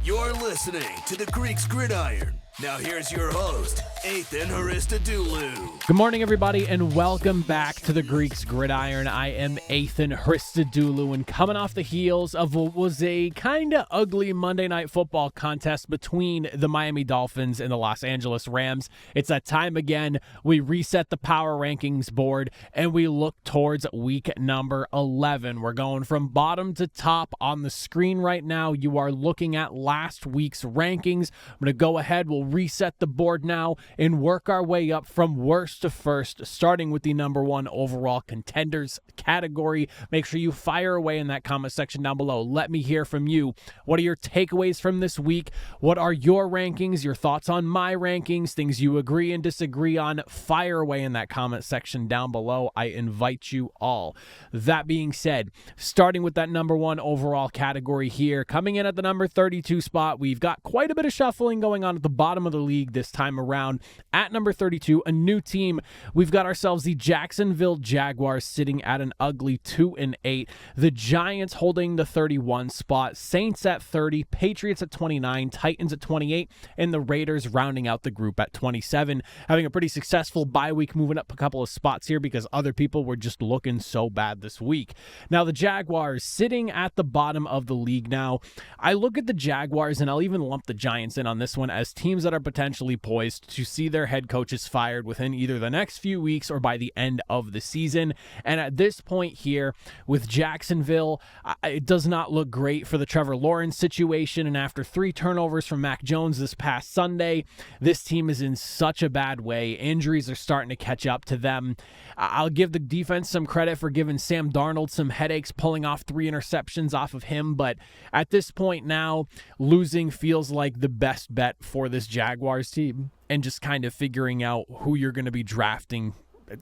You're listening to The Greeks Gridiron. Now here's your host, Ethan Haristadoulou. Good morning, everybody, and welcome back to The Greeks Gridiron. I am Ethan Haristadoulou, and coming off the heels of what was a kind of ugly Monday Night Football contest between the Miami Dolphins and the Los Angeles Rams, it's that time again. We reset the power rankings board, and we look towards week number 11. We're going from bottom to top on the screen right now. You are looking at last week's rankings. I'm going to go ahead. We'll reset the board now and work our way up from worst to first, starting with the number one overall contenders category. Make sure you fire away in that comment section down below. Let me hear from you. What are your takeaways from this week? What are your rankings, your thoughts on my rankings, things you agree and disagree on? Fire away in that comment section down below. I invite you all. That being said, starting with that number one overall category here, coming in at the number 32 spot, we've got quite a bit of shuffling going on at the bottom of the league this time around. At number 32, a new team. We've got ourselves the Jacksonville Jaguars sitting at an ugly 2-8. The Giants holding the 31 spot. Saints at 30, Patriots at 29, Titans at 28, and the Raiders rounding out the group at 27. Having a pretty successful bye week, moving up a couple of spots here because other people were just looking so bad this week. Now the Jaguars sitting at the bottom of the league now. I look at the Jaguars, and I'll even lump the Giants in on this one, as teams that are potentially poised to see their head coaches fired within either the next few weeks or by the end of the season. And at this point here with Jacksonville, it does not look great for the Trevor Lawrence situation. And after 3 turnovers from Mac Jones this past Sunday, this team is in such a bad way. Injuries are starting to catch up to them. I'll give the defense some credit for giving Sam Darnold some headaches, pulling off 3 interceptions off of him. But at this point now, losing feels like the best bet for this Jaguars team, and just kind of figuring out who you're going to be drafting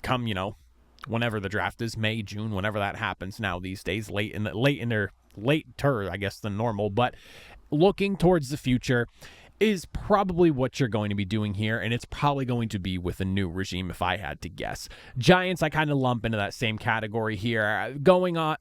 come, whenever the draft is, May, June, whenever that happens now these days, later, I guess, than normal. But looking towards the future is probably what you're going to be doing here, and it's probably going to be with a new regime if I had to guess. Giants, I kind of lump into that same category here. Going out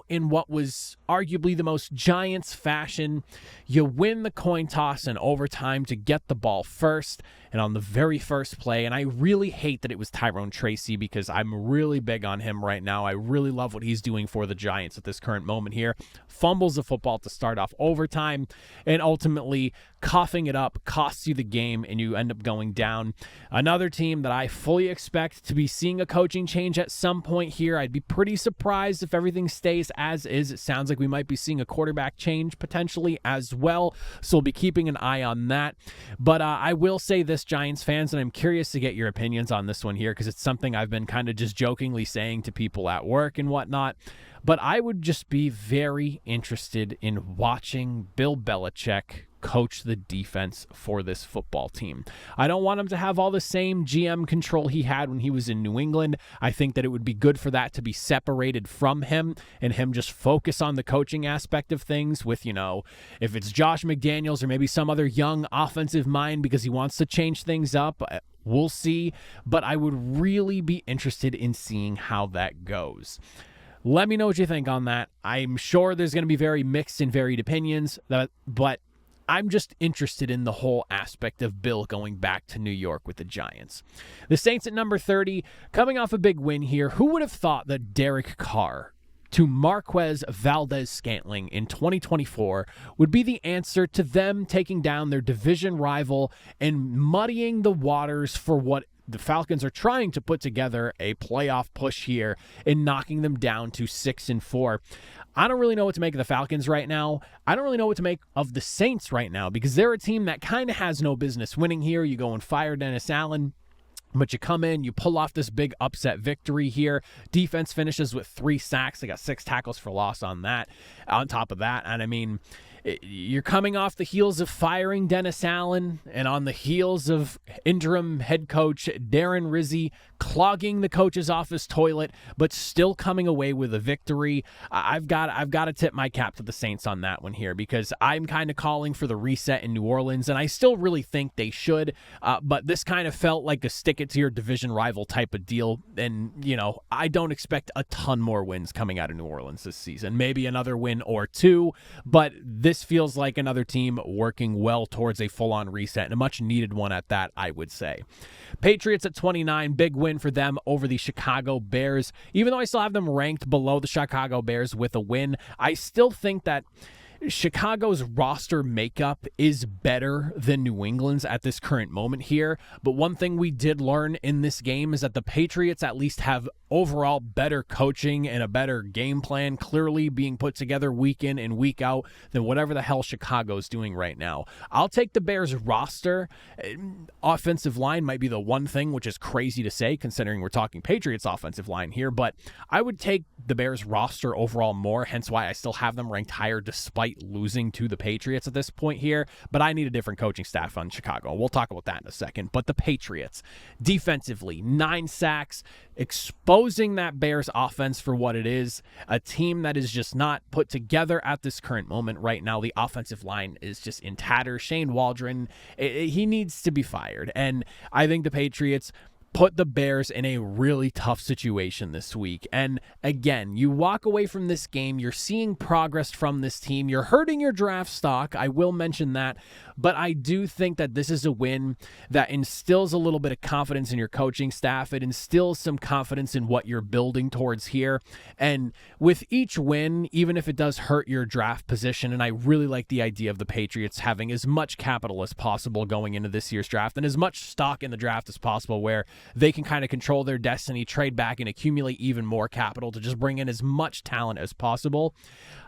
in what was arguably the most Giants fashion. You win the coin toss in overtime to get the ball first, and on the very first play, and I really hate that it was Tyrone Tracy because I'm really big on him right now. I really love what he's doing for the Giants at this current moment here. Fumbles the football to start off overtime, and ultimately coughing it up costs you the game, and you end up going down. Another team that I fully expect to be seeing a coaching change at some point here. I'd be pretty surprised if everything stays as is. It sounds like we might be seeing a quarterback change potentially as well, so we'll be keeping an eye on that. But I will say this, Giants fans, and I'm curious to get your opinions on this one here because it's something I've been kind of just jokingly saying to people at work and whatnot. But I would just be very interested in watching Bill Belichick coach the defense for this football team. I don't want him to have all the same GM control he had when he was in New England. I think that it would be good for that to be separated from him and him just focus on the coaching aspect of things with, if it's Josh McDaniels or maybe some other young offensive mind because he wants to change things up. We'll see, but I would really be interested in seeing how that goes. Let me know what you think on that. I'm sure there's going to be very mixed and varied opinions, but I'm just interested in the whole aspect of Bill going back to New York with the Giants. The Saints at number 30, coming off a big win here. Who would have thought that Derek Carr to Marquez Valdez-Scantling in 2024 would be the answer to them taking down their division rival and muddying the waters for what the Falcons are trying to put together a playoff push here and knocking them down to 6-4. I don't really know what to make of the Falcons right now. I don't really know what to make of the Saints right now because they're a team that kind of has no business winning here. You go and fire Dennis Allen, but you come in, you pull off this big upset victory here. Defense finishes with 3 sacks. They got 6 tackles for loss on that. On top of that, and I mean, you're coming off the heels of firing Dennis Allen and on the heels of interim head coach Darren Rizzi clogging the coach's office toilet, but still coming away with a victory. I've got to tip my cap to the Saints on that one here, because I'm kind of calling for the reset in New Orleans, and I still really think they should, but this kind of felt like a stick it to your division rival type of deal, and, I don't expect a ton more wins coming out of New Orleans this season. Maybe another win or two, but this feels like another team working well towards a full-on reset, and a much-needed one at that, I would say. Patriots at 29, big win for them over the Chicago Bears. Even though I still have them ranked below the Chicago Bears with a win, I still think that Chicago's roster makeup is better than New England's at this current moment here. But one thing we did learn in this game is that the Patriots at least have overall better coaching and a better game plan clearly being put together week in and week out than whatever the hell Chicago's doing right now. I'll take the Bears roster. Offensive line might be the one thing, which is crazy to say considering we're talking Patriots offensive line here, but I would take the Bears roster overall more, hence why I still have them ranked higher despite losing to the Patriots at this point here. But I need a different coaching staff on Chicago. We'll talk about that in a second. But the Patriots, defensively, 9 sacks, exposing that Bears offense for what it is, a team that is just not put together at this current moment right now. The offensive line is just in tatters. Shane Waldron, he needs to be fired. And I think the Patriots put the Bears in a really tough situation this week. And again, you walk away from this game, you're seeing progress from this team. You're hurting your draft stock, I will mention that, but I do think that this is a win that instills a little bit of confidence in your coaching staff. It instills some confidence in what you're building towards here. And with each win, even if it does hurt your draft position, and I really like the idea of the Patriots having as much capital as possible going into this year's draft and as much stock in the draft as possible where they can kind of control their destiny, trade back, and accumulate even more capital to just bring in as much talent as possible.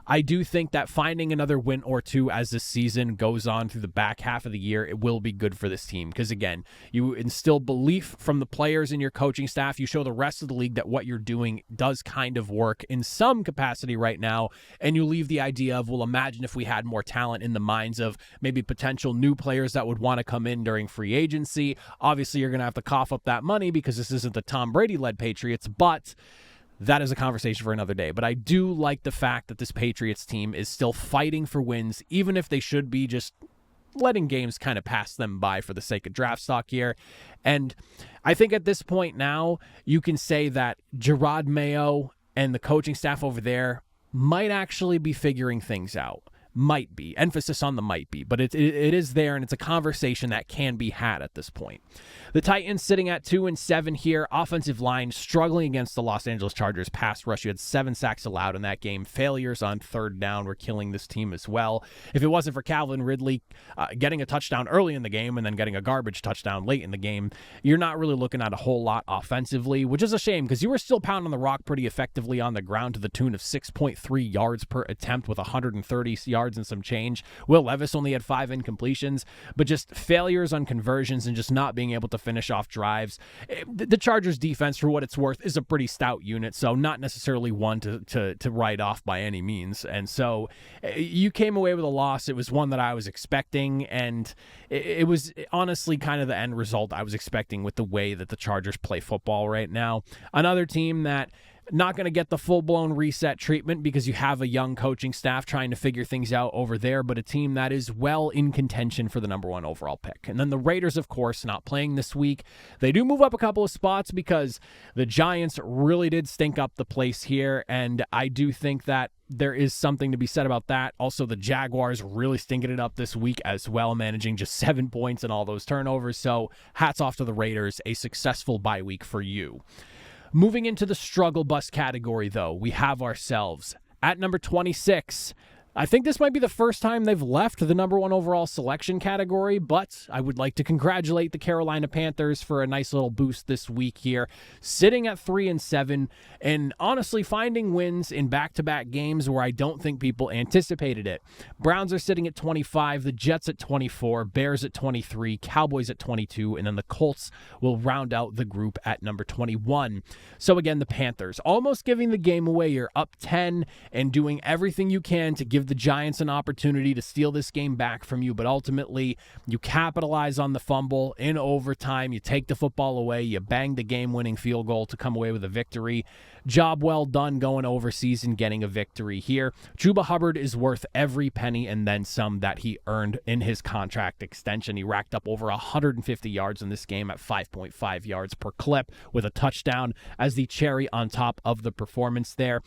I do think that finding another win or two as this season goes on through the back half of the year, it will be good for this team. Because again, you instill belief from the players and your coaching staff. You show the rest of the league that what you're doing does kind of work in some capacity right now. And you leave the idea of, well, imagine if we had more talent in the minds of maybe potential new players that would want to come in during free agency. Obviously, you're going to have to cough up that money because this isn't the Tom Brady-led Patriots, but that is a conversation for another day. But I do like the fact that this Patriots team is still fighting for wins, even if they should be just letting games kind of pass them by for the sake of draft stock here. And I think at this point now, you can say that Gerard Mayo and the coaching staff over there might actually be figuring things out. Might be. Emphasis on the might be. But it is there, and it's a conversation that can be had at this point. The Titans sitting at 2-7 here. Offensive line struggling against the Los Angeles Chargers pass rush. You had 7 sacks allowed in that game. Failures on third down were killing this team as well. If it wasn't for Calvin Ridley getting a touchdown early in the game and then getting a garbage touchdown late in the game, you're not really looking at a whole lot offensively, which is a shame because you were still pounding the rock pretty effectively on the ground to the tune of 6.3 yards per attempt with 130 yards and some change. Will Levis only had 5 incompletions, but just failures on conversions and just not being able to finish off drives. The Chargers defense, for what it's worth, is a pretty stout unit, so not necessarily one to write off by any means. And so you came away with a loss. It was one that I was expecting, and it was honestly kind of the end result I was expecting with the way that the Chargers play football right now. Another team that not going to get the full-blown reset treatment because you have a young coaching staff trying to figure things out over there, but a team that is well in contention for the number 1 overall pick. And then the Raiders, of course, not playing this week. They do move up a couple of spots because the Giants really did stink up the place here, and I do think that there is something to be said about that. Also, the Jaguars really stinking it up this week as well, managing just 7 points and all those turnovers. So hats off to the Raiders, a successful bye week for you. Moving into the struggle bus category, though, we have ourselves at number 26. I think this might be the first time they've left the number 1 overall selection category, but I would like to congratulate the Carolina Panthers for a nice little boost this week here, sitting at 3-7 and honestly finding wins in back-to-back games where I don't think people anticipated it. Browns are sitting at 25, the Jets at 24, Bears at 23, Cowboys at 22, and then the Colts will round out the group at number 21. So again, the Panthers almost giving the game away. You're up 10 and doing everything you can to give give the Giants an opportunity to steal this game back from you, but ultimately you capitalize on the fumble in overtime. You take the football away. You bang the game-winning field goal to come away with a victory. Job well done going overseas and getting a victory here. Chuba Hubbard is worth every penny and then some that he earned in his contract extension. He racked up over 150 yards in this game at 5.5 yards per clip with a touchdown as the cherry on top of the performance there.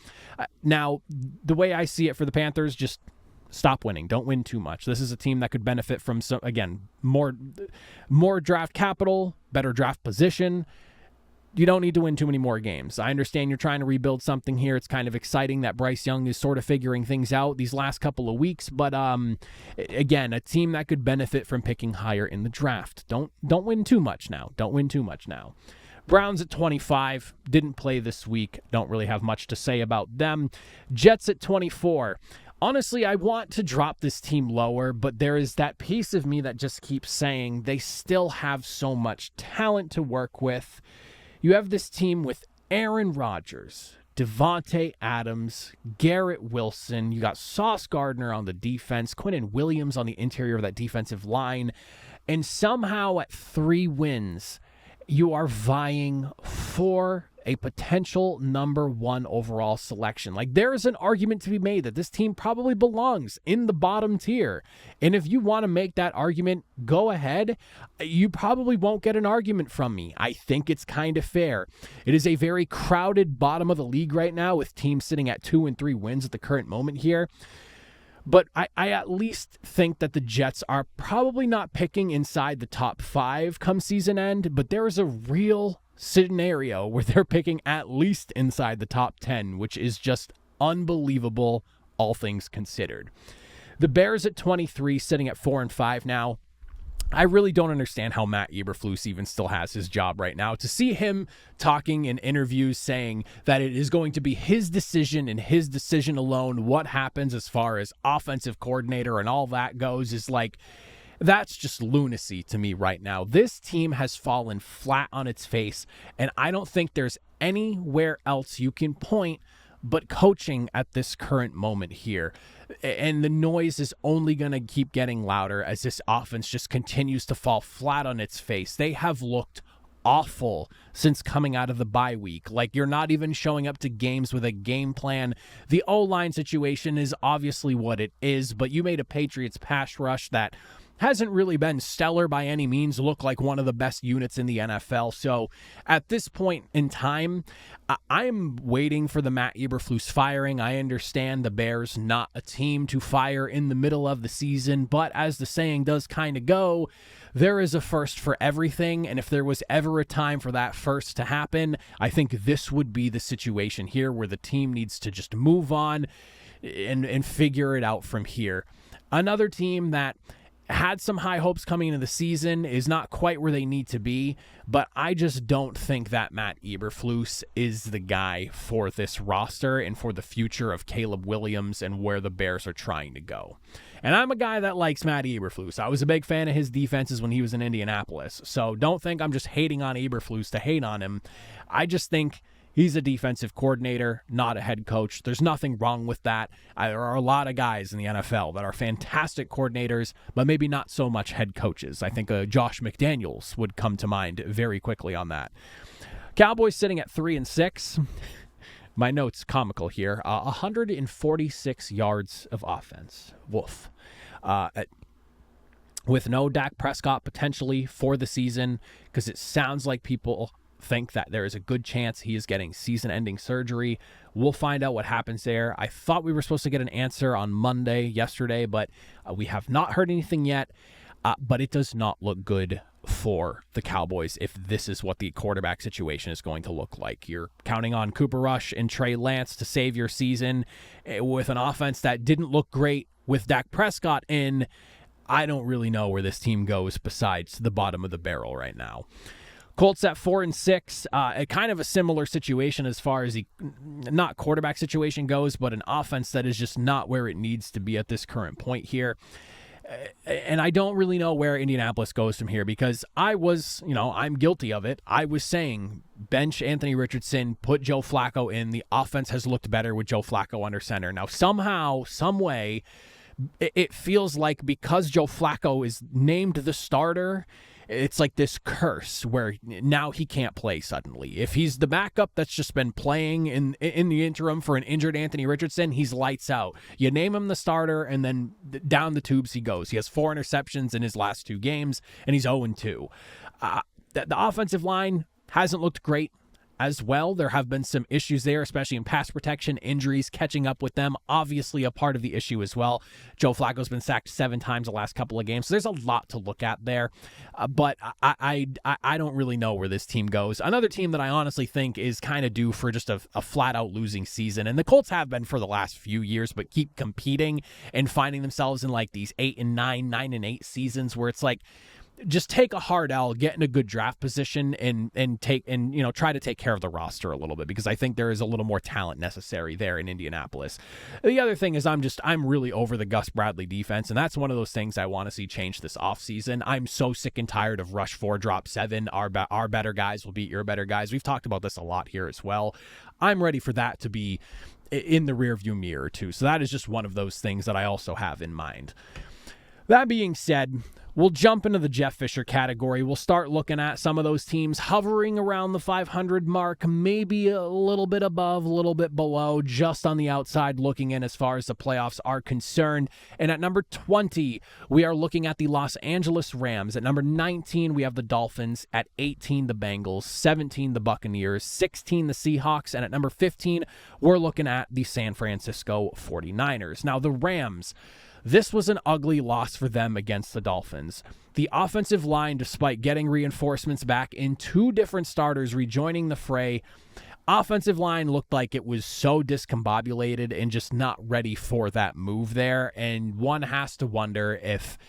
Now, the way I see it for the Panthers, just stop winning. Don't win too much. This is a team that could benefit from, some, again, more draft capital, better draft position. You don't need to win too many more games. I understand you're trying to rebuild something here. It's kind of exciting that Bryce Young is sort of figuring things out these last couple of weeks. But again, a team that could benefit from picking higher in the draft. Don't win too much now. Don't win too much now. Browns at 25. Didn't play this week. Don't really have much to say about them. Jets at 24. Honestly, I want to drop this team lower, but there is that piece of me that just keeps saying they still have so much talent to work with. You have this team with Aaron Rodgers, Devontae Adams, Garrett Wilson. You got Sauce Gardner on the defense, Quinnen Williams on the interior of that defensive line. And somehow at 3 wins, you are vying for a potential number 1 overall selection. Like, there is an argument to be made that this team probably belongs in the bottom tier. And if you want to make that argument, go ahead. You probably won't get an argument from me. I think it's kind of fair. It is a very crowded bottom of the league right now with teams sitting at 2 and 3 wins at the current moment here. But I at least think that the Jets are probably not picking inside the top 5 come season end, but there is a real scenario where they're picking at least inside the top 10, which is just unbelievable, all things considered. The Bears at 23, sitting at 4-5 now. I really don't understand how Matt Eberflus even still has his job right now. To see him talking in interviews saying that it is going to be his decision and his decision alone what happens as far as offensive coordinator and all that goes is like, that's just lunacy to me right now. This team has fallen flat on its face, and I don't think there's anywhere else you can point but coaching at this current moment here. And the noise is only going to keep getting louder as this offense just continues to fall flat on its face. They have looked awful since coming out of the bye week. Like, you're not even showing up to games with a game plan. The O-line situation is obviously what it is, but you made a Patriots pass rush that hasn't really been stellar by any means, look like one of the best units in the NFL. So at this point in time, I'm waiting for the Matt Eberflus firing. I understand the Bears not a team to fire in the middle of the season, but as the saying does kind of go, there is a first for everything, and if there was ever a time for that first to happen, I think this would be the situation here where the team needs to just move on and figure it out from here. Another team that had some high hopes coming into the season is not quite where they need to be, but I just don't think that Matt Eberflus is the guy for this roster and for the future of Caleb Williams and where the Bears are trying to go. And I'm a guy that likes Matt Eberflus. I was a big fan of his defenses when he was in Indianapolis, so don't think I'm just hating on Eberflus to hate on him. I just think he's a defensive coordinator, not a head coach. There's nothing wrong with that. There are a lot of guys in the NFL that are fantastic coordinators, but maybe not so much head coaches. I think Josh McDaniels would come to mind very quickly on that. Cowboys sitting at 3-6. My note's comical here. 146 yards of offense. Woof. With no Dak Prescott potentially for the season, because it sounds like people think that there is a good chance he is getting season-ending surgery. We'll find out what happens there. I thought we were supposed to get an answer on yesterday, but we have not heard anything yet. But it does not look good for the Cowboys if this is what the quarterback situation is going to look like. You're counting on Cooper Rush and Trey Lance to save your season with an offense that didn't look great with Dak Prescott in. I don't really know where this team goes besides the bottom of the barrel right now. Colts at 4-6, kind of a similar situation as far as the not quarterback situation goes, but an offense that is just not where it needs to be at this current point here. And I don't really know where Indianapolis goes from here because I'm guilty of it. I was saying bench Anthony Richardson, put Joe Flacco in. The offense has looked better with Joe Flacco under center. Now, somehow, some way, it feels like because Joe Flacco is named the starter, it's like this curse where now he can't play suddenly. If he's the backup that's just been playing in the interim for an injured Anthony Richardson, he's lights out. You name him the starter, and then down the tubes he goes. He has 4 interceptions in his last 2 games, and he's 0-2. The offensive line hasn't looked great as well. There have been some issues there, especially in pass protection, injuries catching up with them. Obviously a part of the issue as well. Joe Flacco's been sacked 7 times the last couple of games, so there's a lot to look at there. But I don't really know where this team goes. Another team that I honestly think is kind of due for just a flat-out losing season, and the Colts have been for the last few years, but keep competing and finding themselves in like these 8-9, 9-8 seasons where it's like, just take a hard L, get in a good draft position, and try to take care of the roster a little bit, because I think there is a little more talent necessary there in Indianapolis. The other thing is I'm really over the Gus Bradley defense, and that's one of those things I want to see change this offseason. I'm so sick and tired of rush 4, drop 7. Our better guys will beat your better guys. We've talked about this a lot here as well. I'm ready for that to be in the rearview mirror too. So that is just one of those things that I also have in mind. That being said, we'll jump into the Jeff Fisher category. We'll start looking at some of those teams hovering around the 500 mark, maybe a little bit above, a little bit below, just on the outside looking in as far as the playoffs are concerned. And at number 20, we are looking at the Los Angeles Rams. At number 19, we have the Dolphins. At 18, the Bengals. 17, the Buccaneers. 16, the Seahawks. And at number 15, we're looking at the San Francisco 49ers. Now, the Rams, this was an ugly loss for them against the Dolphins. The offensive line, despite getting reinforcements back in 2 different starters rejoining the fray, offensive line looked like it was so discombobulated and just not ready for that move there. And one has to wonder if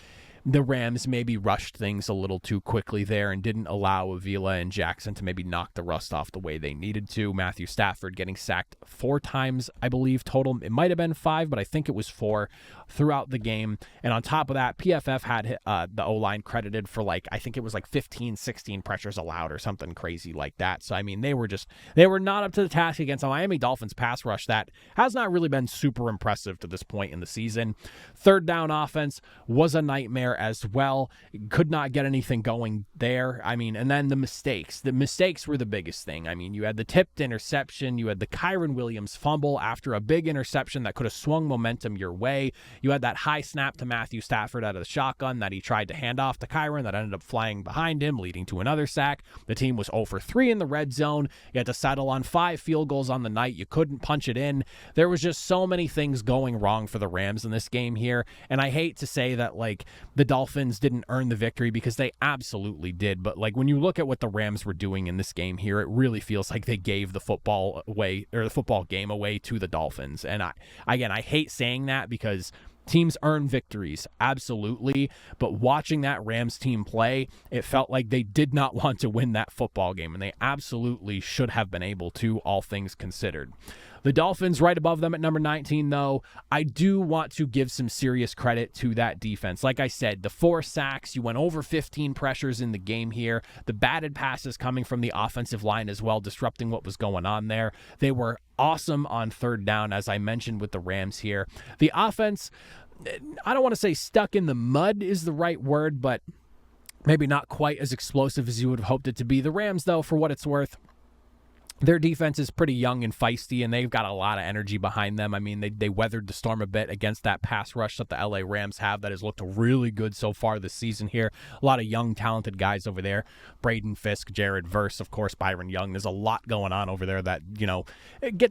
the Rams maybe rushed things a little too quickly there and didn't allow Avila and Jackson to maybe knock the rust off the way they needed to. Matthew Stafford getting sacked 4 times, I believe, total. It might have been 5, but I think it was 4 throughout the game. And on top of that, PFF had the O-line credited for I think it was 15, 16 pressures allowed or something crazy like that. So, I mean, they were not up to the task against a Miami Dolphins pass rush that has not really been super impressive to this point in the season. Third down offense was a nightmare as well. Could not get anything going there. I mean, and then the mistakes. The mistakes were the biggest thing. I mean, you had the tipped interception. You had the Kyron Williams fumble after a big interception that could have swung momentum your way. You had that high snap to Matthew Stafford out of the shotgun that he tried to hand off to Kyron that ended up flying behind him, leading to another sack. The team was 0 for 3 in the red zone. You had to settle on 5 field goals on the night. You couldn't punch it in. There was just so many things going wrong for the Rams in this game here. And I hate to say that the Dolphins didn't earn the victory, because they absolutely did. But when you look at what the Rams were doing in this game here, it really feels like they gave the football away, or the football game away, to the Dolphins. And I hate saying that, because teams earn victories, absolutely. But watching that Rams team play, it felt like they did not want to win that football game, and they absolutely should have been able to, all things considered. The Dolphins right above them at number 19, though. I do want to give some serious credit to that defense. Like I said, the 4 sacks, you went over 15 pressures in the game here. The batted passes coming from the offensive line as well, disrupting what was going on there. They were awesome on third down, as I mentioned with the Rams here. The offense, I don't want to say stuck in the mud is the right word, but maybe not quite as explosive as you would have hoped it to be. The Rams, though, for what it's worth, their defense is pretty young and feisty, and they've got a lot of energy behind them. I mean, they weathered the storm a bit against that pass rush that the LA Rams have that has looked really good so far this season here. A lot of young, talented guys over there. Braden Fisk, Jared Verse, of course, Byron Young. There's a lot going on over there that,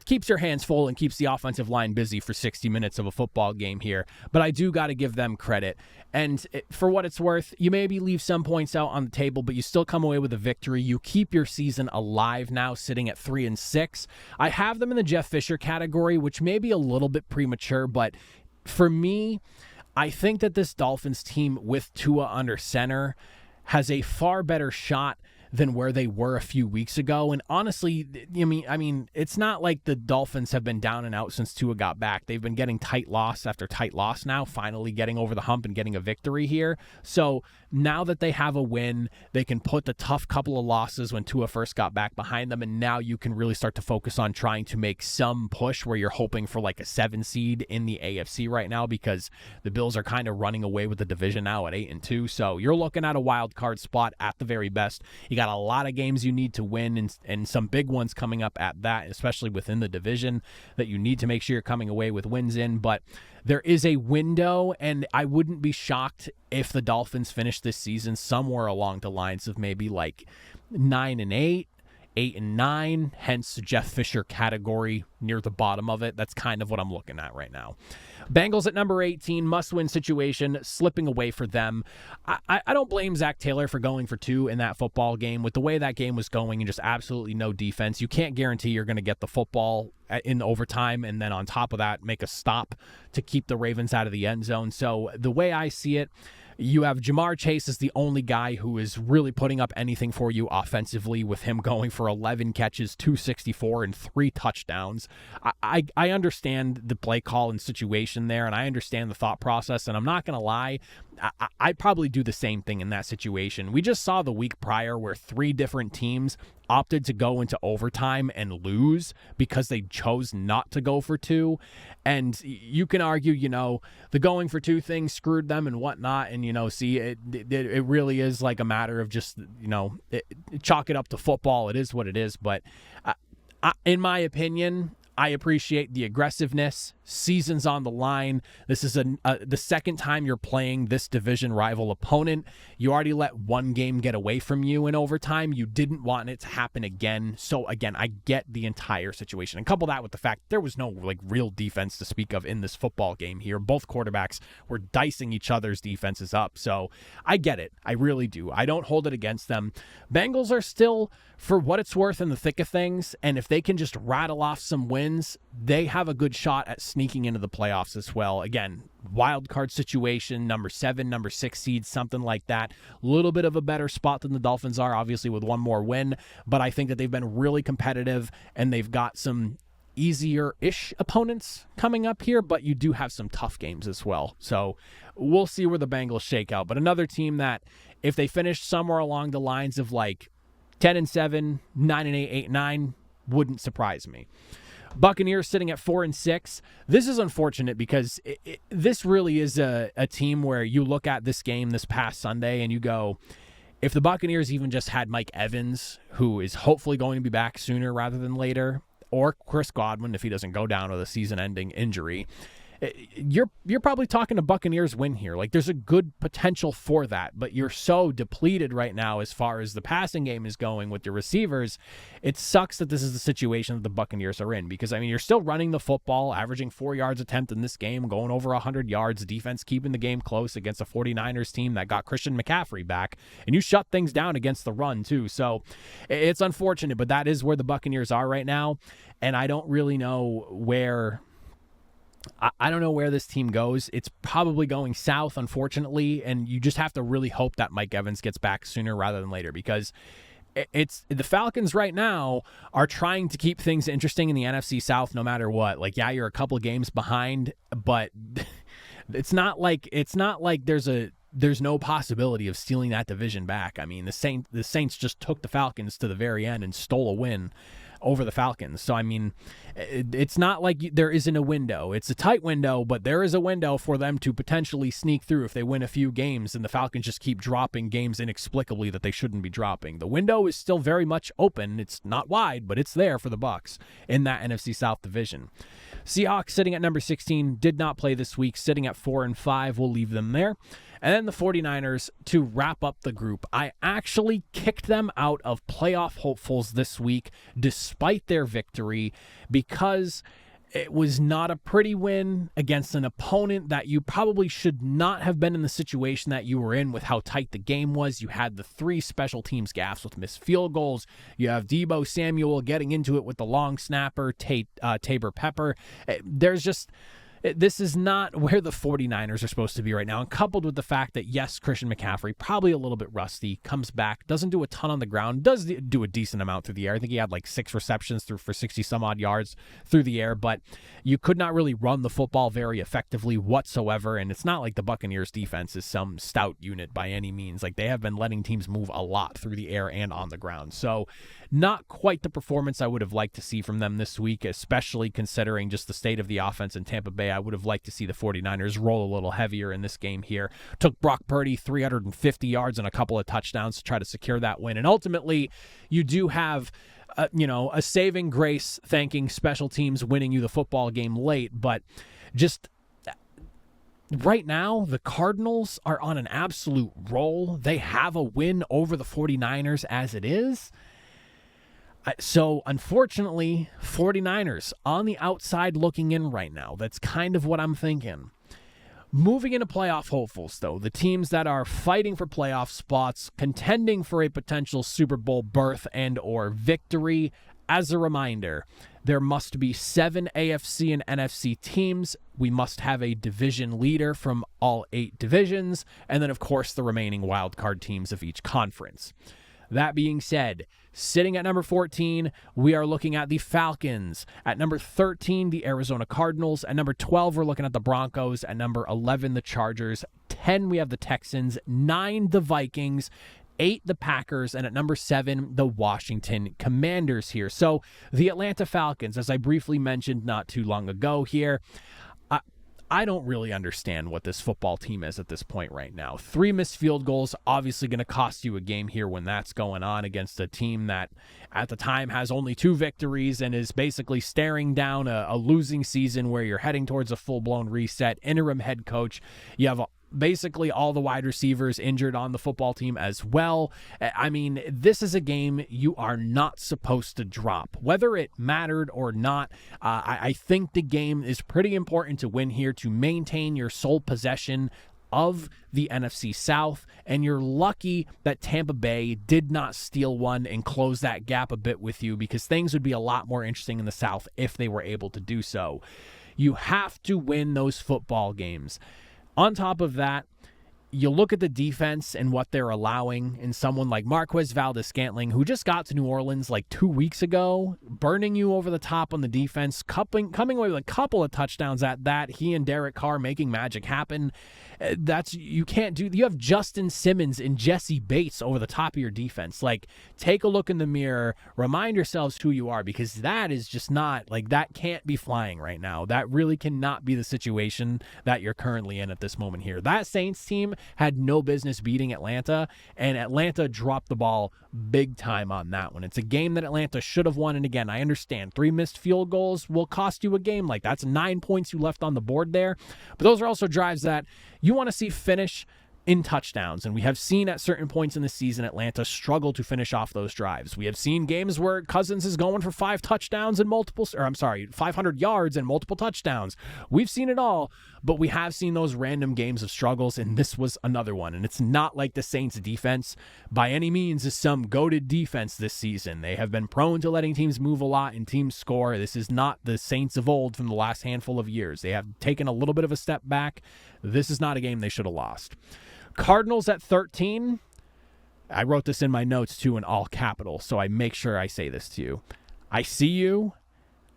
keeps your hands full and keeps the offensive line busy for 60 minutes of a football game here. But I do got to give them credit. And for what it's worth, you maybe leave some points out on the table, but you still come away with a victory. You keep your season alive now, sitting at 3-6. I have them in the Jeff Fisher category, which may be a little bit premature, but for me, I think that this Dolphins team with Tua under center has a far better shot than where they were a few weeks ago. And honestly, I mean, it's not like the Dolphins have been down and out since Tua got back. They've been getting tight loss after tight loss now, finally getting over the hump and getting a victory here. So now that they have a win, they can put the tough couple of losses when Tua first got back behind them, and now you can really start to focus on trying to make some push where you're hoping for like a 7 seed in the AFC right now, because the Bills are kind of running away with the division now at 8-2. So you're looking at a wild card spot at the very best. You got a lot of games you need to win, and some big ones coming up at that, especially within the division, that you need to make sure you're coming away with wins in. But there is a window, and I wouldn't be shocked if the Dolphins finish this season somewhere along the lines of maybe like 9-8, 8-9, hence Jeff Fisher category near the bottom of it. That's kind of what I'm looking at right now. Bengals at number 18, must-win situation, slipping away for them. I don't blame Zach Taylor for going for 2 in that football game. With the way that game was going and just absolutely no defense, you can't guarantee you're going to get the football in overtime, and then on top of that, make a stop to keep the Ravens out of the end zone. So the way I see it, you have Jamar Chase as the only guy who is really putting up anything for you offensively, with him going for 11 catches, 264, and 3 touchdowns. I understand the play call and situation there, and I understand the thought process, and I'm not going to lie, I'd probably do the same thing in that situation. We just saw the week prior where 3 different teams opted to go into overtime and lose because they chose not to go for 2. And you can argue, the going for 2 thing screwed them and whatnot. And, it really is like a matter of just, chalk it up to football. It is what it is. But in my opinion, I appreciate the aggressiveness. Season's on the line. This is the second time you're playing this division rival opponent. You already let one game get away from you in overtime. You didn't want it to happen again. So again, I get the entire situation. And couple that with the fact there was no real defense to speak of in this football game here. Both quarterbacks were dicing each other's defenses up. So I get it. I really do. I don't hold it against them. Bengals are still, for what it's worth, in the thick of things. And if they can just rattle off some wins, they have a good shot at sneaking into the playoffs as well. Again, wild card situation, number 7, number 6 seed, something like that. A little bit of a better spot than the Dolphins are, obviously, with one more win. But I think that they've been really competitive, and they've got some easier-ish opponents coming up here, but you do have some tough games as well. So we'll see where the Bengals shake out. But another team that, if they finish somewhere along the lines of 10-7, 9-8, 8-9, wouldn't surprise me. Buccaneers sitting at 4-6. This is unfortunate because this really is a team where you look at this game this past Sunday and you go, if the Buccaneers even just had Mike Evans, who is hopefully going to be back sooner rather than later, or Chris Godwin if he doesn't go down with a season-ending injury, you're probably talking a Buccaneers win here. There's a good potential for that, but you're so depleted right now as far as the passing game is going with your receivers. It sucks that this is the situation that the Buccaneers are in, because you're still running the football, averaging 4 yards attempt in this game, going over 100 yards, defense keeping the game close against a 49ers team that got Christian McCaffrey back, and you shut things down against the run too. So it's unfortunate, but that is where the Buccaneers are right now, and I don't really know where this team goes. It's probably going south, unfortunately, and you just have to really hope that Mike Evans gets back sooner rather than later, because it's the Falcons right now are trying to keep things interesting in the NFC South no matter what. You're a couple of games behind, but it's not like there's no possibility of stealing that division back. The Saints just took the Falcons to the very end and stole a win over the Falcons. So, it's not like there isn't a window. It's a tight window, but there is a window for them to potentially sneak through if they win a few games and the Falcons just keep dropping games inexplicably that they shouldn't be dropping. The window is still very much open. It's not wide, but it's there for the Bucs in that NFC South division. Seahawks sitting at number 16, did not play this week, sitting at 4-5. We'll leave them there. And then the 49ers to wrap up the group. I actually kicked them out of playoff hopefuls this week despite their victory, because it was not a pretty win against an opponent that you probably should not have been in the situation that you were in with how tight the game was. You had the 3 special teams gaffes with missed field goals. You have Deebo Samuel getting into it with the long snapper, Tabor Pepper. There's just This is not where the 49ers are supposed to be right now. And coupled with the fact that, yes, Christian McCaffrey, probably a little bit rusty, comes back, doesn't do a ton on the ground, does do a decent amount through the air. I think he had like 6 receptions for 60 some odd yards through the air, but you could not really run the football very effectively whatsoever. And it's not like the Buccaneers defense is some stout unit by any means. Like, they have been letting teams move a lot through the air and on the ground. So not quite the performance I would have liked to see from them this week, especially considering just the state of the offense in Tampa Bay. I would have liked to see the 49ers roll a little heavier in this game here. Took Brock Purdy 350 yards and a couple of touchdowns to try to secure that win. And ultimately, you do have a saving grace thanking special teams winning you the football game late, but just right now, the Cardinals are on an absolute roll. They have a win over the 49ers as it is. So, unfortunately, 49ers on the outside looking in right now. That's kind of what I'm thinking. Moving into playoff hopefuls, though, the teams that are fighting for playoff spots, contending for a potential Super Bowl berth and or victory. As a reminder, there must be 7 AFC and NFC teams. We must have a division leader from all 8 divisions, and then, of course, the remaining wildcard teams of each conference. That being said, sitting at number 14, we are looking at the Falcons. At number 13, the Arizona Cardinals. At number 12, we're looking at the Broncos. At number 11, the Chargers. 10, we have the Texans. 9, the Vikings. 8, the Packers. And at number 7, the Washington Commanders here. So the Atlanta Falcons, as I briefly mentioned not too long ago here, I don't really understand what this football team is at this point right now. 3 missed field goals, obviously going to cost you a game here when that's going on against a team that at the time has only 2 victories and is basically staring down a losing season where you're heading towards a full-blown reset, interim head coach. You have basically all the wide receivers injured on the football team as well. I mean, this is a game you are not supposed to drop. Whether it mattered or not, I think the game is pretty important to win here to maintain your sole possession of the NFC South, and you're lucky that Tampa Bay did not steal one and close that gap a bit with you, because things would be a lot more interesting in the South if they were able to do so. You have to win those football games. On top of that, you look at the defense and what they're allowing in someone like Marquez Valdes-Scantling, who just got to New Orleans like 2 weeks ago, burning you over the top on the defense, coming away with a couple of touchdowns at that. He and Derek Carr making magic happen. You have Justin Simmons and Jesse Bates over the top of your defense. Like, take a look in the mirror, remind yourselves who you are, because that is just not, like, that can't be flying right now. That really cannot be the situation that you're currently in at this moment here. That Saints team had no business beating Atlanta, and Atlanta dropped the ball big time on that one. It's a game that Atlanta should have won, and again, I understand 3 missed field goals will cost you a game. Like, that's 9 points you left on the board there, but those are also drives that you want to see finish in touchdowns, and we have seen at certain points in the season Atlanta struggle to finish off those drives. We have seen games where Cousins is going for 500 yards and multiple touchdowns. We've seen it all, but we have seen those random games of struggles, and this was another one. And it's not like the Saints defense by any means is some goated defense this season. They have been prone to letting teams move a lot and teams score. This is not the Saints of old from the last handful of years. They have taken a little bit of a step back. This is not a game they should have lost. Cardinals at 13. I wrote this in my notes too in all capital, so I make sure I say this to you. I see you,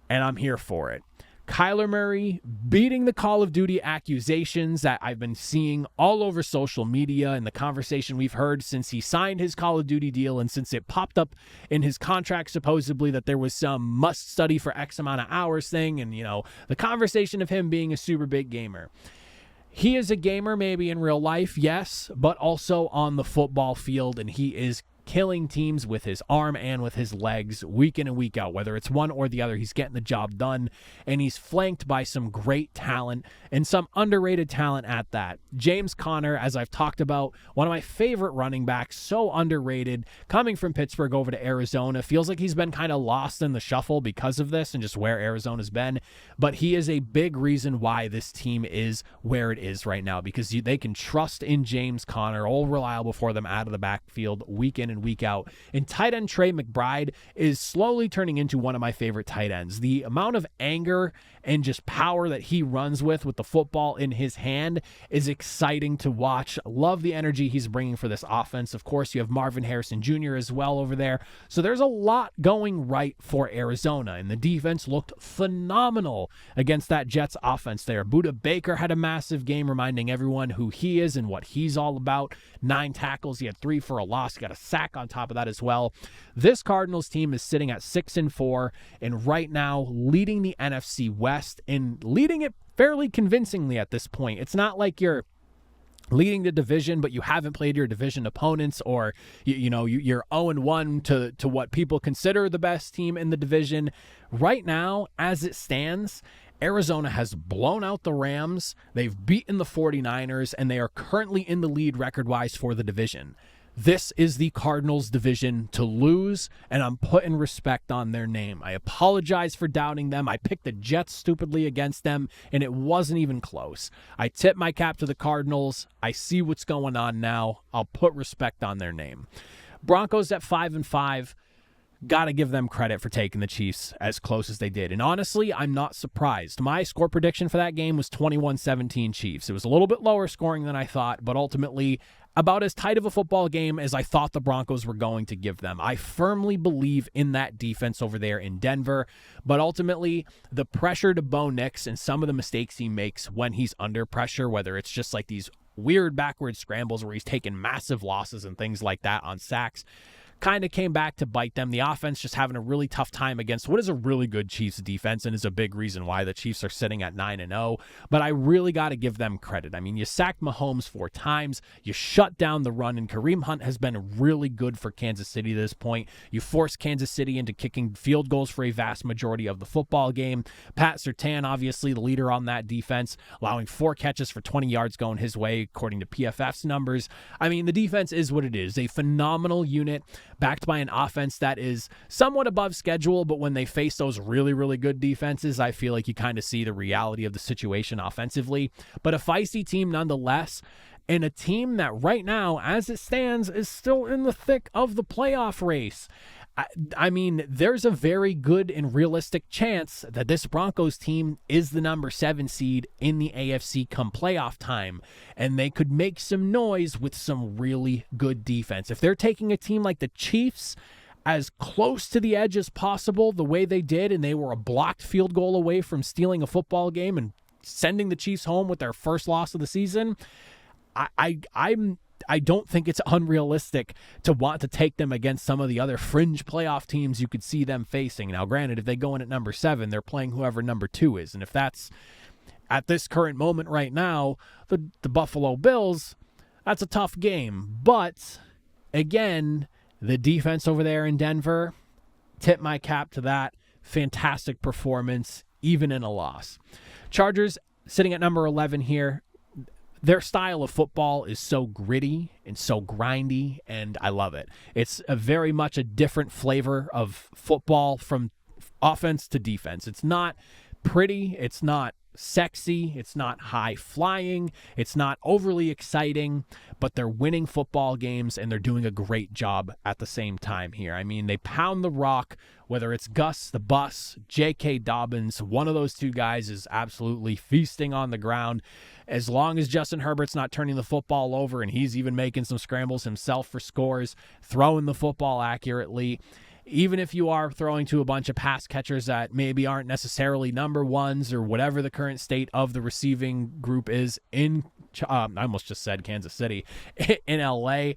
and I'm here for it. Kyler Murray beating the Call of Duty accusations that I've been seeing all over social media and the conversation we've heard since he signed his Call of Duty deal and since it popped up in his contract supposedly that there was some must study for X amount of hours thing, and, the conversation of him being a super big gamer. He is a gamer maybe in real life, yes, but also on the football field, and he is killing teams with his arm and with his legs week in and week out. Whether it's one or the other, he's getting the job done, and he's flanked by some great talent and some underrated talent at that. James Conner, as I've talked about, one of my favorite running backs, so underrated, coming from Pittsburgh over to Arizona. Feels like he's been kind of lost in the shuffle because of this and just where Arizona's been, but he is a big reason why this team is where it is right now, because they can trust in James Conner, all reliable for them out of the backfield week in and week out. And tight end Trey McBride is slowly turning into one of my favorite tight ends. The amount of anger and just power that he runs with the football in his hand is exciting to watch. Love the energy he's bringing for this offense. Of course, you have Marvin Harrison Jr. as well over there. So there's a lot going right for Arizona, and the defense looked phenomenal against that Jets offense there. Budda Baker had a massive game, reminding everyone who he is and what he's all about. 9 tackles. He had 3 for a loss. He got a sack on top of that as well. This Cardinals team is sitting at 6-4, and right now leading the NFC West, and leading it fairly convincingly at this point. It's not like you're leading the division, but you haven't played your division opponents, or you're 0-1 to what people consider the best team in the division. Right now, as it stands, Arizona has blown out the Rams, they've beaten the 49ers, and they are currently in the lead record-wise for the division. This is the Cardinals' division to lose, and I'm putting respect on their name. I apologize for doubting them. I picked the Jets stupidly against them, and it wasn't even close. I tip my cap to the Cardinals. I see what's going on now. I'll put respect on their name. Broncos at 5-5. Got to give them credit for taking the Chiefs as close as they did. And honestly, I'm not surprised. My score prediction for that game was 21-17 Chiefs. It was a little bit lower scoring than I thought, but ultimately about as tight of a football game as I thought the Broncos were going to give them. I firmly believe in that defense over there in Denver, but ultimately the pressure to Bo Nix and some of the mistakes he makes when he's under pressure, whether it's just like these weird backward scrambles where he's taking massive losses and things like that on sacks, kind of came back to bite them. The offense just having a really tough time against what is a really good Chiefs defense, and is a big reason why the Chiefs are sitting at 9-0. But I really got to give them credit. I mean, you sacked Mahomes 4 times. You shut down the run, and Kareem Hunt has been really good for Kansas City to this point. You forced Kansas City into kicking field goals for a vast majority of the football game. Pat Surtain, obviously the leader on that defense, allowing 4 catches for 20 yards going his way, according to PFF's numbers. I mean, the defense is what it is. A phenomenal unit, backed by an offense that is somewhat above schedule, but when they face those really, really good defenses, I feel like you kind of see the reality of the situation offensively. But a feisty team nonetheless, and a team that right now, as it stands, is still in the thick of the playoff race. I mean, there's a very good and realistic chance that this Broncos team is the number 7 seed in the AFC come playoff time, and they could make some noise with some really good defense. If they're taking a team like the Chiefs as close to the edge as possible, the way they did, and they were a blocked field goal away from stealing a football game and sending the Chiefs home with their first loss of the season, I don't think it's unrealistic to want to take them against some of the other fringe playoff teams you could see them facing. Now, granted, if they go in at number 7, they're playing whoever number 2 is. And if that's at this current moment right now, the Buffalo Bills, that's a tough game. But again, the defense over there in Denver, tip my cap to that. Fantastic performance, even in a loss. Chargers sitting at number 11 here. Their style of football is so gritty and so grindy, and I love it. It's very much a different flavor of football from offense to defense. It's not pretty. It's not sexy. It's not high flying. It's not overly exciting, but they're winning football games, and they're doing a great job at the same time here. I mean, they pound the rock, whether it's Gus the Bus, J.K. Dobbins, one of those 2 guys is absolutely feasting on the ground. As long as Justin Herbert's not turning the football over, and he's even making some scrambles himself for scores, throwing the football accurately, even if you are throwing to a bunch of pass catchers that maybe aren't necessarily number 1s or whatever the current state of the receiving group is in, I almost just said Kansas City, in LA,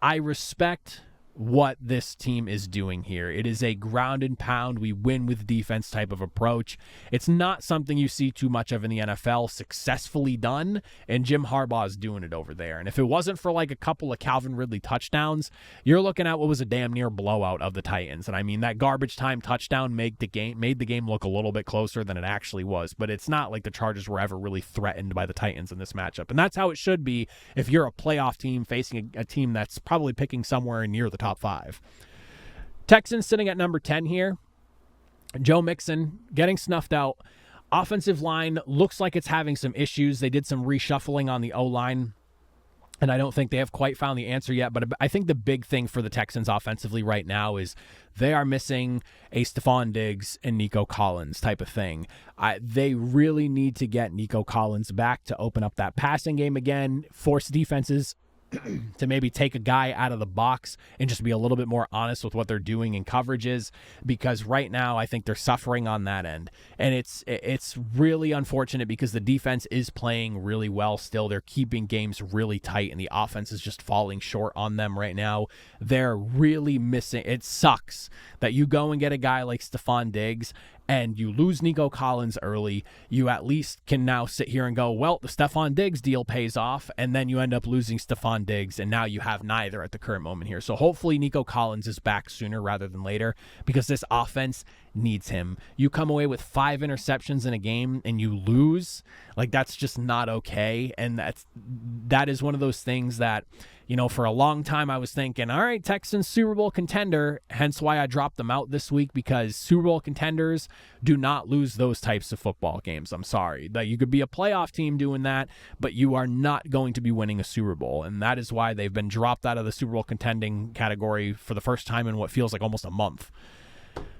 I respect what this team is doing here. It is a ground and pound, we win with defense type of approach. It's not something you see too much of in the NFL successfully done, and Jim Harbaugh is doing it over there. And if it wasn't for like a couple of Calvin Ridley touchdowns, you're looking at what was a damn near blowout of the Titans. And I mean, that garbage time touchdown made the game look a little bit closer than it actually was, but it's not like the Chargers were ever really threatened by the Titans in this matchup. And that's how it should be if you're a playoff team facing a team that's probably picking somewhere near the top 5. Texans sitting at number 10 here. Joe Mixon getting snuffed out. Offensive line looks like it's having some issues. They did some reshuffling on the O-line And I don't think they have quite found the answer yet, but I think the big thing for the Texans offensively right now is they are missing a Stephon Diggs and Nico Collins type of thing. They really need to get Nico Collins back to open up that passing game again, force defenses to maybe take a guy out of the box and just be a little bit more honest with what they're doing in coverages, because right now I think they're suffering on that end. And it's really unfortunate because the defense is playing really well still. They're keeping games really tight and the offense is just falling short on them right now. They're really missing. It sucks that you go and get a guy like Stephon Diggs and you lose Nico Collins early. You at least can now sit here and go, well, the Stephon Diggs deal pays off, and then you end up losing Stephon Diggs, and now you have neither at the current moment here. So hopefully Nico Collins is back sooner rather than later, because this offense needs him. You come away with 5 interceptions in a game and you lose, like, that's just not okay. And that is one of those things that, you know, for a long time I was thinking, all right, Texans Super Bowl contender, hence why I dropped them out this week, because Super Bowl contenders do not lose those types of football games. I'm sorry. That you could be a playoff team doing that, but you are not going to be winning a Super Bowl. And that is why they've been dropped out of the Super Bowl contending category for the first time in what feels like almost a month.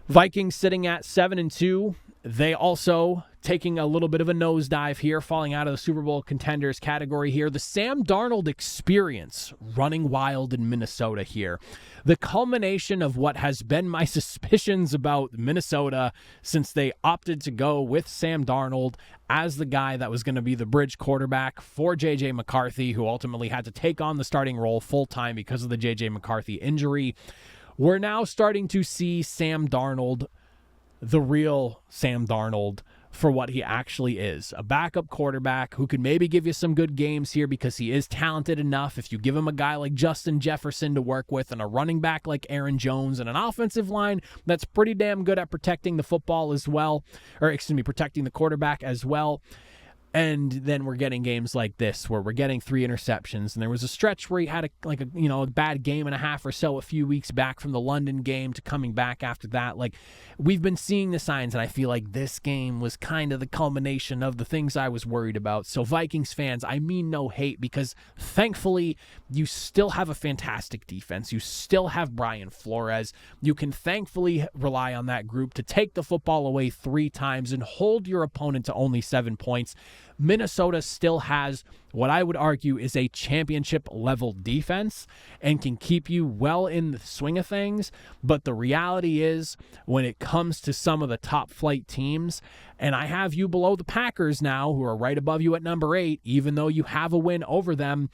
Vikings sitting at 7-2. They also taking a little bit of a nosedive here, falling out of the Super Bowl contenders category here. The Sam Darnold experience running wild in Minnesota here. The culmination of what has been my suspicions about Minnesota since they opted to go with Sam Darnold as the guy that was going to be the bridge quarterback for J.J. McCarthy, who ultimately had to take on the starting role full-time because of the J.J. McCarthy injury. We're now starting to see Sam Darnold, the real Sam Darnold, for what he actually is. A backup quarterback who can maybe give you some good games here because he is talented enough. If you give him a guy like Justin Jefferson to work with and a running back like Aaron Jones and an offensive line that's pretty damn good at protecting the football as well, protecting the quarterback as well. And then we're getting games like this where we're getting 3 interceptions. And there was a stretch where he had a bad game and a half or so a few weeks back from the London game to coming back after that. Like, we've been seeing the signs, and I feel like this game was kind of the culmination of the things I was worried about. So Vikings fans, I mean no hate, because thankfully you still have a fantastic defense. You still have Brian Flores. You can thankfully rely on that group to take the football away 3 times and hold your opponent to only 7 points. Minnesota still has what I would argue is a championship level defense and can keep you well in the swing of things. But the reality is, when it comes to some of the top flight teams, and I have you below the Packers now, who are right above you at number 8, even though you have a win over them,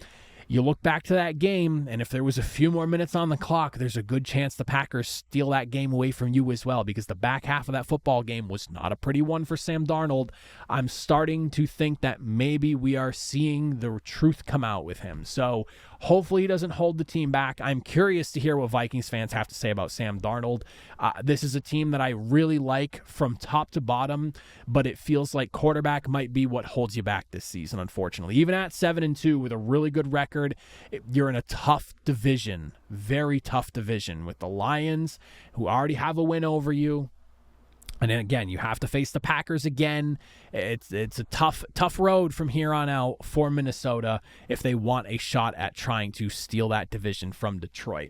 you look back to that game, and if there was a few more minutes on the clock, there's a good chance the Packers steal that game away from you as well, because the back half of that football game was not a pretty one for Sam Darnold. I'm starting to think that maybe we are seeing the truth come out with him. So hopefully he doesn't hold the team back. I'm curious to hear what Vikings fans have to say about Sam Darnold. This is a team that I really like from top to bottom, but it feels like quarterback might be what holds you back this season, unfortunately. Even at 7-2 with a really good record, you're in a tough division, very tough division with the Lions, who already have a win over you. And then again, you have to face the Packers again. It's a tough road from here on out for Minnesota if they want a shot at trying to steal that division from Detroit.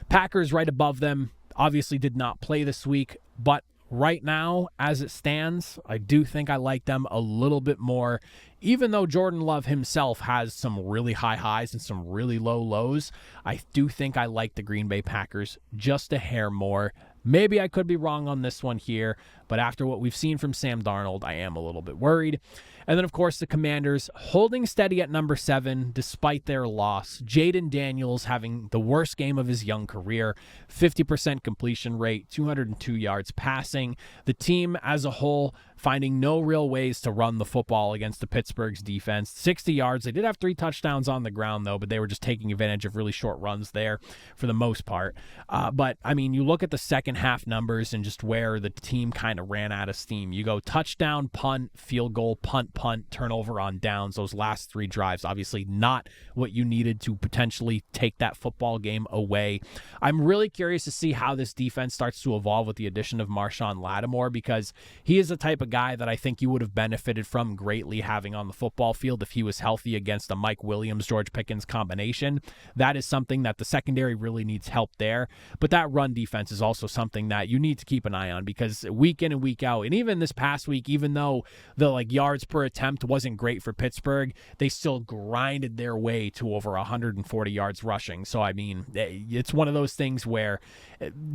Packers right above them obviously did not play this week, but right now, as it stands, I do think I like them a little bit more. Even though Jordan Love himself has some really high highs and some really low lows, I do think I like the Green Bay Packers just a hair more. Maybe I could be wrong on this one here, but after what we've seen from Sam Darnold, I am a little bit worried. And then, of course, the Commanders holding steady at number 7 despite their loss. Jaden Daniels having the worst game of his young career, 50% completion rate, 202 yards passing. The team as a whole finding no real ways to run the football against the Pittsburgh's defense. 60 yards. They did have 3 touchdowns on the ground, though, but they were just taking advantage of really short runs there for the most part. But, I mean, you look at the second half numbers and just where the team kind of ran out of steam. You go touchdown, punt, field goal, punt, punt, turnover on downs, those last 3 drives, obviously not what you needed to potentially take that football game away. I'm really curious to see how this defense starts to evolve with the addition of Marshawn Lattimore, because he is the type of guy that I think you would have benefited from greatly having on the football field if he was healthy against a Mike Williams, George Pickens combination. That is something that the secondary really needs help there. But that run defense is also something that you need to keep an eye on, because week in and week out, and even this past week, even though the yards per attempt wasn't great for Pittsburgh, they still grinded their way to over 140 yards rushing. So, I mean, it's one of those things where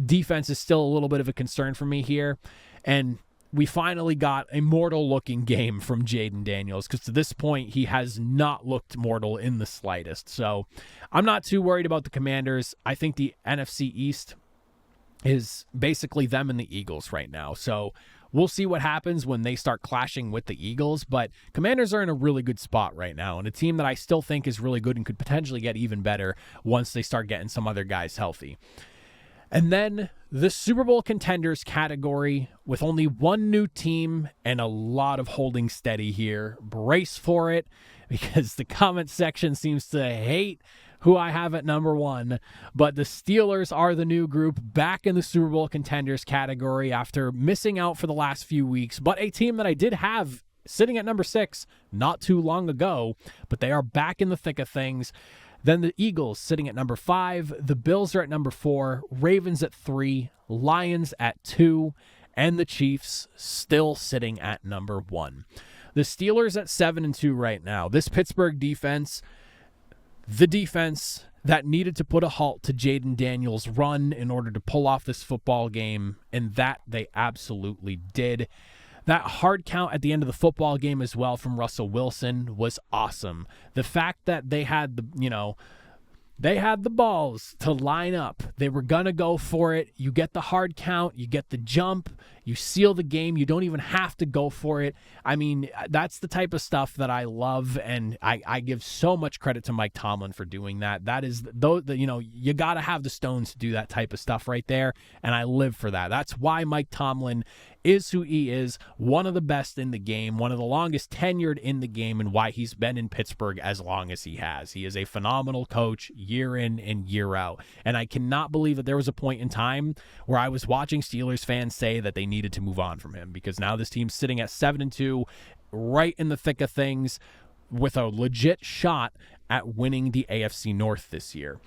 defense is still a little bit of a concern for me here. And we finally got a mortal-looking game from Jaden Daniels, because to this point, he has not looked mortal in the slightest. So I'm not too worried about the Commanders. I think the NFC East is basically them and the Eagles right now. So we'll see what happens when they start clashing with the Eagles, but Commanders are in a really good spot right now, and a team that I still think is really good and could potentially get even better once they start getting some other guys healthy. And then the Super Bowl contenders category, with only one new team and a lot of holding steady here. Brace for it, because the comment section seems to hate who I have at number 1, but the Steelers are the new group back in the Super Bowl contenders category after missing out for the last few weeks, but a team that I did have sitting at number 6 not too long ago, but they are back in the thick of things. Then the Eagles sitting at number 5, the Bills are at number 4, Ravens at 3, Lions at 2, and the Chiefs still sitting at number 1. The Steelers at 7-2 right now. This Pittsburgh defense, the defense that needed to put a halt to Jaden Daniels' run in order to pull off this football game, and that they absolutely did. That hard count at the end of the football game as well from Russell Wilson was awesome. The fact that they had the balls to line up. They were going to go for it. You get the hard count. You get the jump. You seal the game. You don't even have to go for it. I mean, that's the type of stuff that I love, and I give so much credit to Mike Tomlin for doing that. That is, you got to have the stones to do that type of stuff right there, and I live for that. That's why Mike Tomlin is who he is, one of the best in the game, one of the longest tenured in the game, and why he's been in Pittsburgh as long as he has. He is a phenomenal coach year in and year out, and I cannot believe that there was a point in time where I was watching Steelers fans say that they needed to move on from him, because now this team's sitting at 7-2, right in the thick of things, with a legit shot at winning the AFC North this year.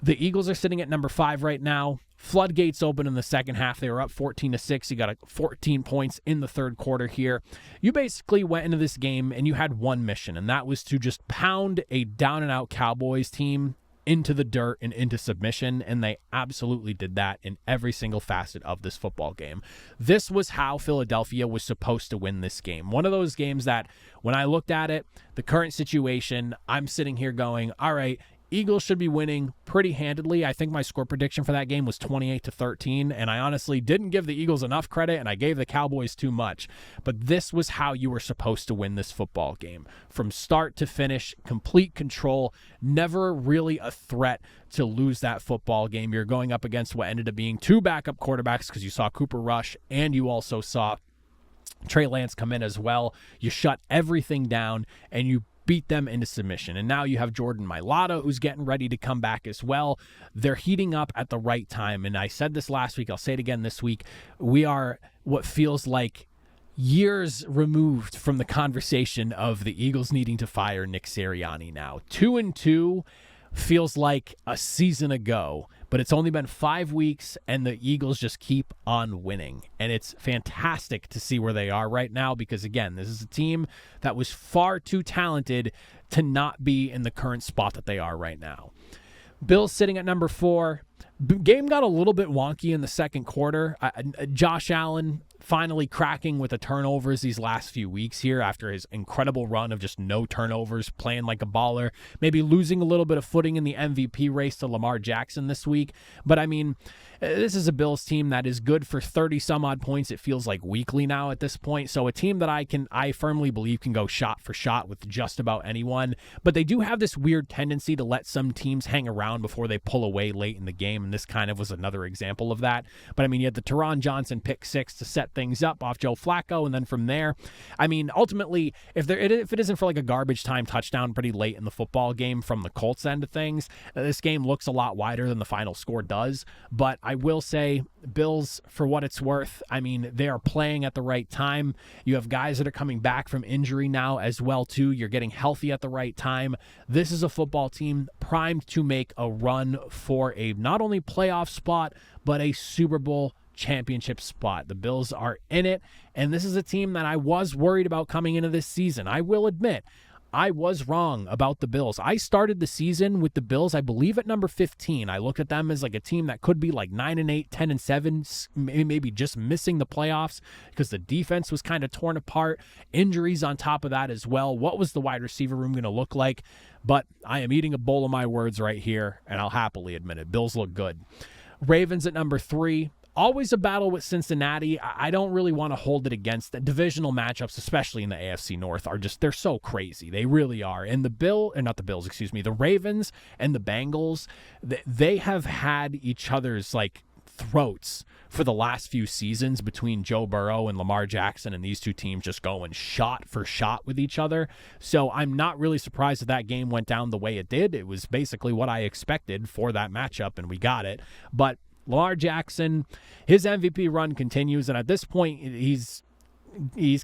The Eagles are sitting at number 5 right now. Floodgates open in the second half. They were up 14-6. You got 14 points in the third quarter here. You basically went into this game and you had one mission, and that was to just pound a down-and-out Cowboys team into the dirt and into submission, and they absolutely did that in every single facet of this football game. This was how Philadelphia was supposed to win this game. One of those games that, when I looked at it, the current situation, I'm sitting here going, all right, Eagles should be winning pretty handedly. I think my score prediction for that game was 28-13, and I honestly didn't give the Eagles enough credit, and I gave the Cowboys too much. But this was how you were supposed to win this football game. From start to finish, complete control, never really a threat to lose that football game. You're going up against what ended up being 2 backup quarterbacks, because you saw Cooper Rush and you also saw Trey Lance come in as well. You shut everything down, and you beat them into submission. And now you have Jordan Mailata, who's getting ready to come back as well. They're heating up at the right time. And I said this last week, I'll say it again this week. We are what feels like years removed from the conversation of the Eagles needing to fire Nick Sirianni now. 2-2 feels like a season ago, but it's only been 5 weeks, and the Eagles just keep on winning. And it's fantastic to see where they are right now, because, again, this is a team that was far too talented to not be in the current spot that they are right now. Bills sitting at number 4. Game got a little bit wonky in the second quarter. Josh Allen finally cracking with the turnovers these last few weeks here after his incredible run of just no turnovers, playing like a baller, maybe losing a little bit of footing in the MVP race to Lamar Jackson this week. But I mean, This is a Bills team that is good for 30 some odd points. It feels like weekly now at this point. So a team that I firmly believe can go shot for shot with just about anyone. But they do have this weird tendency to let some teams hang around before they pull away late in the game. And this kind of was another example of that. But I mean, you had the Teron Johnson pick 6 to set things up off Joe Flacco. And then from there, I mean, ultimately, if it isn't for like a garbage time touchdown pretty late in the football game from the Colts end of things, this game looks a lot wider than the final score does. But I will say, Bills, for what it's worth, I mean, they are playing at the right time. You have guys that are coming back from injury now as well, too. You're getting healthy at the right time. This is a football team primed to make a run for a not only playoff spot, but a Super Bowl championship spot. The Bills are in it, and this is a team that I was worried about coming into this season. I will admit, I was wrong about the Bills. I started the season with the Bills, I believe, at number 15. I looked at them as like a team that could be like 9-8, 10-7, maybe just missing the playoffs because the defense was kind of torn apart. Injuries on top of that as well. What was the wide receiver room going to look like? But I am eating a bowl of my words right here, and I'll happily admit it. Bills look good. Ravens at number 3. Always a battle with Cincinnati. I don't really want to hold it against the divisional matchups, especially in the AFC North, they're so crazy. They really are. And the Ravens and the Bengals, they have had each other's like throats for the last few seasons between Joe Burrow and Lamar Jackson, and these two teams just going shot for shot with each other. So I'm not really surprised that game went down the way it did. It was basically what I expected for that matchup, and we got it. But Lamar Jackson, his MVP run continues, and at this point, he's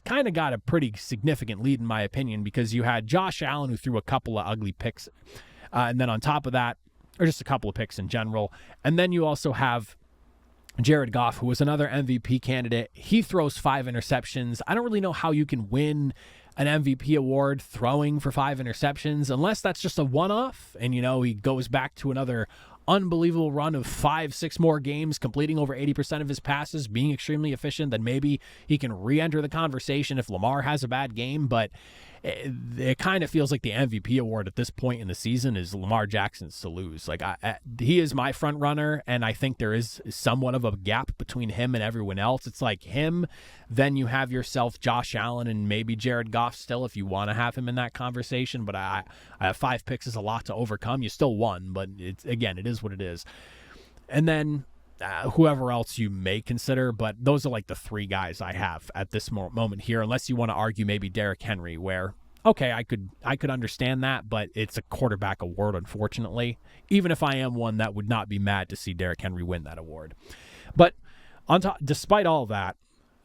kind of got a pretty significant lead, in my opinion, because you had Josh Allen, who threw a couple of ugly picks, and then on top of that, or just a couple of picks in general, and then you also have Jared Goff, who was another MVP candidate. He throws 5 interceptions. I don't really know how you can win an MVP award throwing for 5 interceptions, unless that's just a one-off, and, he goes back to another unbelievable run of 5-6 more games, completing over 80% of his passes, being extremely efficient, then maybe he can re-enter the conversation if Lamar has a bad game. But it kind of feels like the MVP award at this point in the season is Lamar Jackson's to lose. Like he is my front runner, and I think there is somewhat of a gap between him and everyone else. It's like him, then you have yourself Josh Allen and maybe Jared Goff still if you want to have him in that conversation. But I have 5 picks is a lot to overcome. You still won, but it is what it is. And then whoever else you may consider, but those are like the 3 guys I have at this moment here, unless you want to argue maybe Derrick Henry, where, okay, I could understand that, but it's a quarterback award, unfortunately, even if I am one that would not be mad to see Derrick Henry win that award. But despite all that,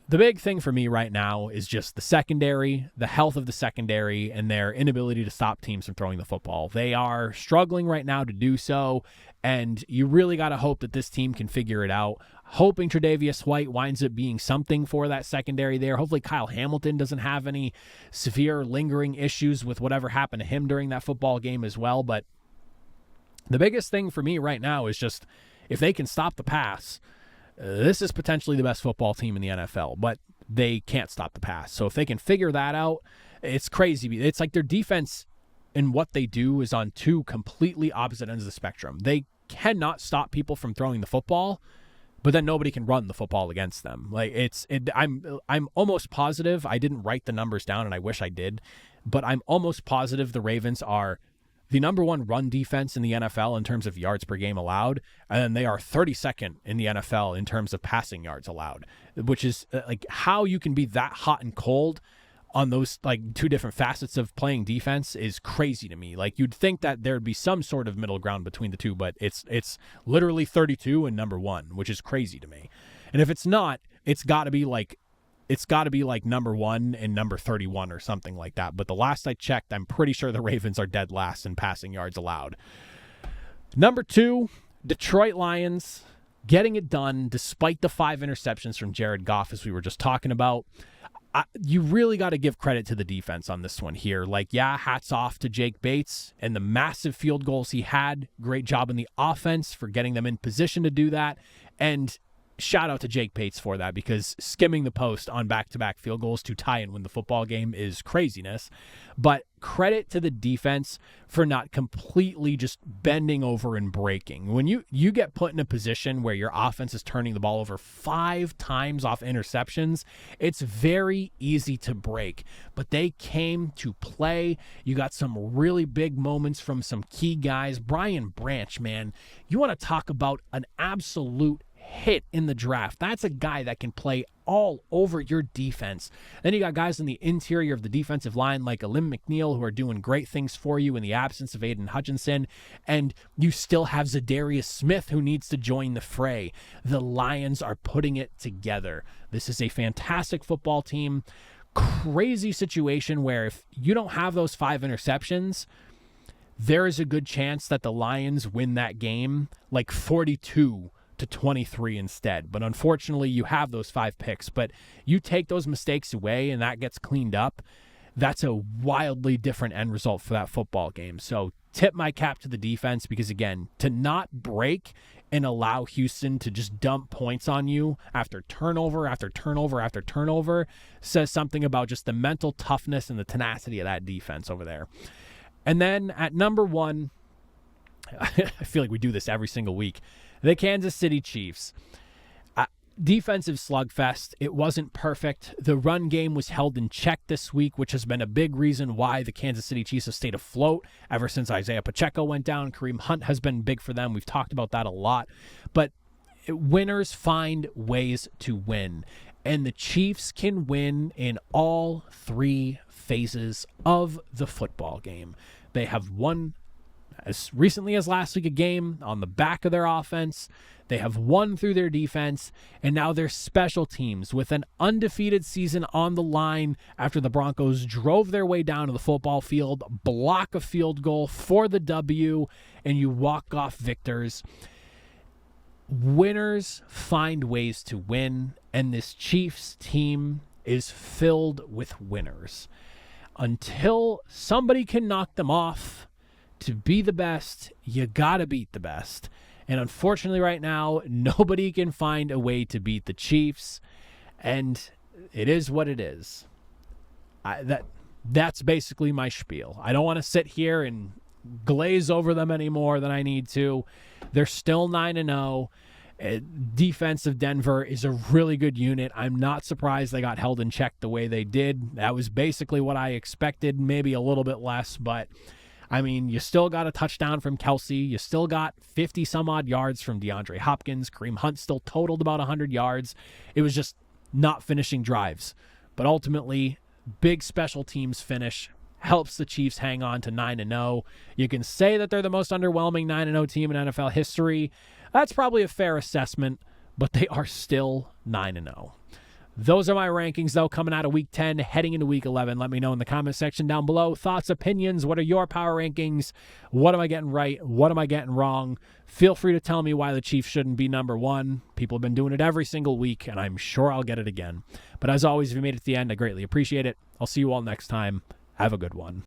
the big thing for me right now is just the secondary, the health of the secondary, and their inability to stop teams from throwing the football. They are struggling right now to do so, and you really got to hope that this team can figure it out. Hoping Tre'Davious White winds up being something for that secondary there. Hopefully Kyle Hamilton doesn't have any severe lingering issues with whatever happened to him during that football game as well. But the biggest thing for me right now is just if they can stop the pass, this is potentially the best football team in the NFL, but they can't stop the pass. So if they can figure that out, it's crazy. It's like their defense and what they do is on 2 completely opposite ends of the spectrum. They cannot stop people from throwing the football, but then nobody can run the football against them. Like I'm almost positive. I didn't write the numbers down, and I wish I did, but I'm almost positive the Ravens are the number 1 run defense in the NFL in terms of yards per game allowed, and they are 32nd in the NFL in terms of passing yards allowed, which is like how you can be that hot and cold on those like 2 different facets of playing defense is crazy to me. Like you'd think that there'd be some sort of middle ground between the 2, but it's literally 32 and number 1, which is crazy to me. And if it's not, it's got to be like number 1 and number 31 or something like that. But the last I checked, I'm pretty sure the Ravens are dead last in passing yards allowed. Number 2, Detroit Lions, getting it done despite the 5 interceptions from Jared Goff, as we were just talking about. You really got to give credit to the defense on this one here. Like, yeah, hats off to Jake Bates and the massive field goals he had. Great job in the offense for getting them in position to do that. And shout out to Jake Pates for that, because skimming the post on back-to-back field goals to tie and win the football game is craziness. But credit to the defense for not completely just bending over and breaking. When you get put in a position where your offense is turning the ball over 5 times off interceptions, it's very easy to break. But they came to play. You got some really big moments from some key guys. Brian Branch, man, you want to talk about an absolute hit in the draft. That's a guy that can play all over your defense. Then you got guys in the interior of the defensive line like Alim McNeil who are doing great things for you in the absence of Aiden Hutchinson, and you still have Zadarius Smith who needs to join the fray. The Lions are putting it together. This is a fantastic football team. Crazy situation where if you don't have those 5 interceptions, there is a good chance that the Lions win that game like 42-23 instead. But unfortunately, you have those 5 picks. But you take those mistakes away and that gets cleaned up, that's a wildly different end result for that football game. So tip my cap to the defense, because again, to not break and allow Houston to just dump points on you after turnover after turnover after turnover says something about just the mental toughness and the tenacity of that defense over there. And then at number 1, I feel like we do this every single week, the Kansas City Chiefs. Defensive slugfest. It wasn't perfect. The run game was held in check this week, which has been a big reason why the Kansas City Chiefs have stayed afloat ever since Isaiah Pacheco went down. Kareem Hunt has been big for them. We've talked about that a lot. But winners find ways to win. And the Chiefs can win in all 3 phases of the football game. They have won as recently as last week a game on the back of their offense. They have won through their defense, and now their special teams with an undefeated season on the line after the Broncos drove their way down to the football field, block a field goal for the W, and you walk off victors. Winners find ways to win, and this Chiefs team is filled with winners. Until somebody can knock them off, to be the best, you gotta beat the best. And unfortunately right now, nobody can find a way to beat the Chiefs. And it is what it is. That's basically my spiel. I don't want to sit here and glaze over them any more than I need to. They're still 9-0. Defensive Denver is a really good unit. I'm not surprised they got held in check the way they did. That was basically what I expected, maybe a little bit less, but I mean, you still got a touchdown from Kelsey. You still got 50-some-odd yards from DeAndre Hopkins. Kareem Hunt still totaled about 100 yards. It was just not finishing drives. But ultimately, big special teams finish helps the Chiefs hang on to 9-0. You can say that they're the most underwhelming 9-0 team in NFL history. That's probably a fair assessment, but they are still 9-0. Those are my rankings, though, coming out of Week 10, heading into Week 11. Let me know in the comment section down below. Thoughts, opinions, what are your power rankings? What am I getting right? What am I getting wrong? Feel free to tell me why the Chiefs shouldn't be number 1. People have been doing it every single week, and I'm sure I'll get it again. But as always, if you made it to the end, I greatly appreciate it. I'll see you all next time. Have a good one.